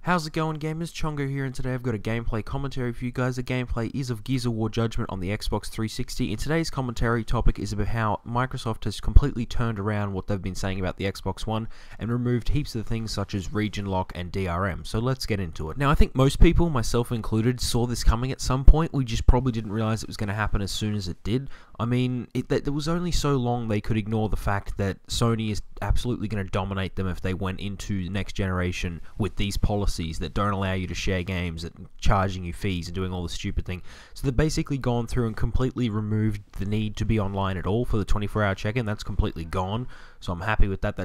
How's it going, gamers? Chongo here, and today I've got a gameplay commentary for you guys. The gameplay is of Gears of War Judgment on the Xbox 360. In today's commentary topic is about how Microsoft has completely turned around what they've been saying about the Xbox One and removed heaps of things such as region lock and DRM. So let's get into it. Now, I think most people, myself included, saw this coming at some point. We just probably didn't realize it was going to happen as soon as it did. I mean, there was only so long they could ignore the fact that Sony is absolutely going to dominate them if they went into the next generation with these policies that don't allow you to share games, that charging you fees and doing all this stupid thing. So they've basically gone through and completely removed the need to be online at all for the 24-hour check-in. That's completely gone. So I'm happy with that.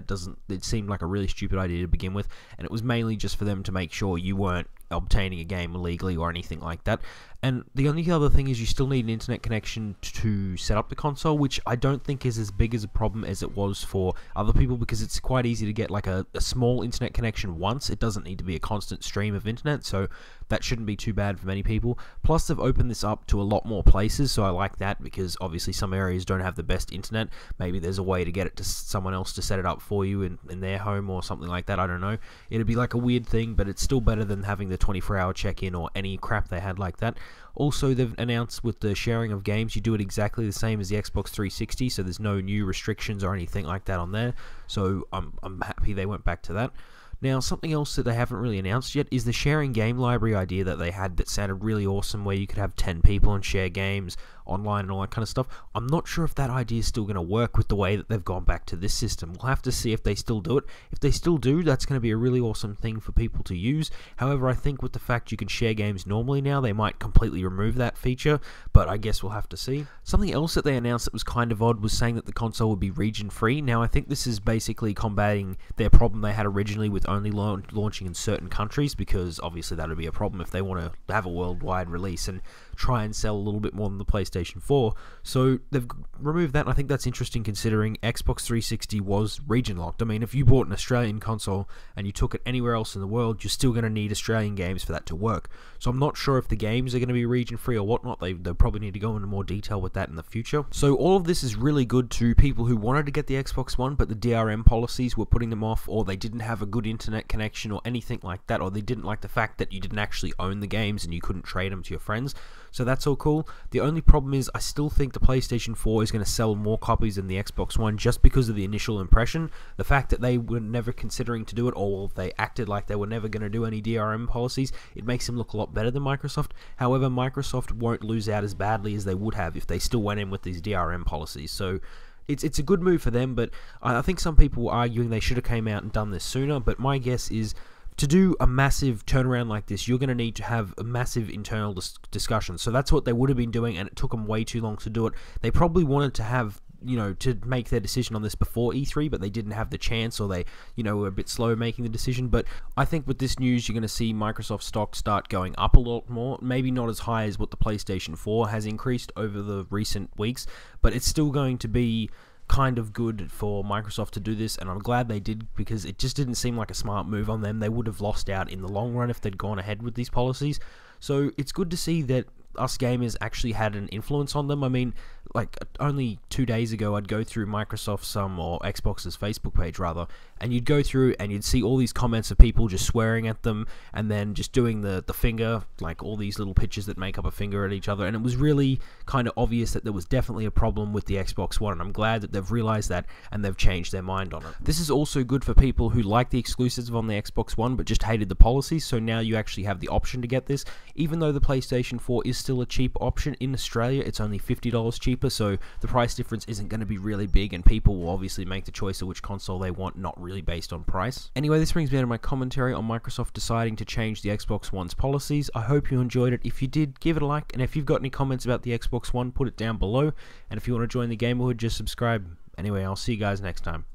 It seemed like a really stupid idea to begin with, and it was mainly just for them to make sure you weren't obtaining a game illegally or anything like that. And the only other thing is you still need an internet connection to set up the console, which I don't think is as big as a problem as it was for other people, because it's quite easy to get like a small internet connection once. It doesn't need to be a constant stream of internet, so that shouldn't be too bad for many people. Plus, they've opened this up to a lot more places, so I like that, because obviously some areas don't have the best internet. Maybe there's a way to get it to someone else to set it up for you in their home or something like that. I don't know. It'd be like a weird thing, but it's still better than having the 24-hour check-in or any crap they had like that. Also, they've announced with the sharing of games, you do it exactly the same as the Xbox 360, so there's no new restrictions or anything like that on there. So I'm happy they went back to that. Now, something else that they haven't really announced yet is the sharing game library idea that they had that sounded really awesome, where you could have 10 people and share games online and all that kind of stuff. I'm not sure if that idea is still going to work with the way that they've gone back to this system. We'll have to see if they still do it. If they still do, that's going to be a really awesome thing for people to use. However, I think with the fact you can share games normally now, they might completely remove that feature, but I guess we'll have to see. Something else that they announced that was kind of odd was saying that the console would be region-free. Now, I think this is basically combating their problem they had originally with only launching in certain countries, because obviously that would be a problem if they want to have a worldwide release and try and sell a little bit more than the PlayStation 4. So they've removed that, and I think that's interesting considering Xbox 360 was region locked. I mean, if you bought an Australian console and you took it anywhere else in the world, you're still going to need Australian games for that to work. So I'm not sure if the games are going to be region free or whatnot. They'll probably need to go into more detail with that in the future. So all of this is really good to people who wanted to get the Xbox One, but the DRM policies were putting them off, or they didn't have a good internet connection or anything like that, or they didn't like the fact that you didn't actually own the games and you couldn't trade them to your friends. So that's all cool. The only problem is I still think the PlayStation 4 is going to sell more copies than the Xbox One just because of the initial impression. The fact that they were never considering to do it, or they acted like they were never going to do any DRM policies, it makes them look a lot better than Microsoft. However, Microsoft won't lose out as badly as they would have if they still went in with these DRM policies. So it's a good move for them, but I think some people were arguing they should have came out and done this sooner, but my guess is to do a massive turnaround like this, you're going to need to have a massive internal discussion. So that's what they would have been doing, and it took them way too long to do it. They probably wanted to have, to make their decision on this before E3, but they didn't have the chance, or they, were a bit slow making the decision. But I think with this news, you're going to see Microsoft stock start going up a lot more. Maybe not as high as what the PlayStation 4 has increased over the recent weeks, but it's still going to be kind of good for Microsoft to do this, and I'm glad they did, because it just didn't seem like a smart move on them. They would have lost out in the long run if they'd gone ahead with these policies. So it's good to see that us gamers actually had an influence on them. I mean, like only 2 days ago, I'd go through Microsoft's or Xbox's Facebook page rather, and you'd go through and you'd see all these comments of people just swearing at them, and then just doing the finger, like all these little pictures that make up a finger at each other, and it was really kind of obvious that there was definitely a problem with the Xbox One, and I'm glad that they've realized that and they've changed their mind on it. This is also good for people who like the exclusives on the Xbox One but just hated the policies, so now you actually have the option to get this. Even though the PlayStation 4 is still a cheap option in Australia, it's only $50 cheaper, so the price difference isn't going to be really big, and people will obviously make the choice of which console they want, not really based on price. Anyway, this brings me to my commentary on Microsoft deciding to change the Xbox One's policies. I hope you enjoyed it. If you did, give it a like, and if you've got any comments about the Xbox One, put it down below, and if you want to join the Gamerhood, just subscribe. Anyway, I'll see you guys next time.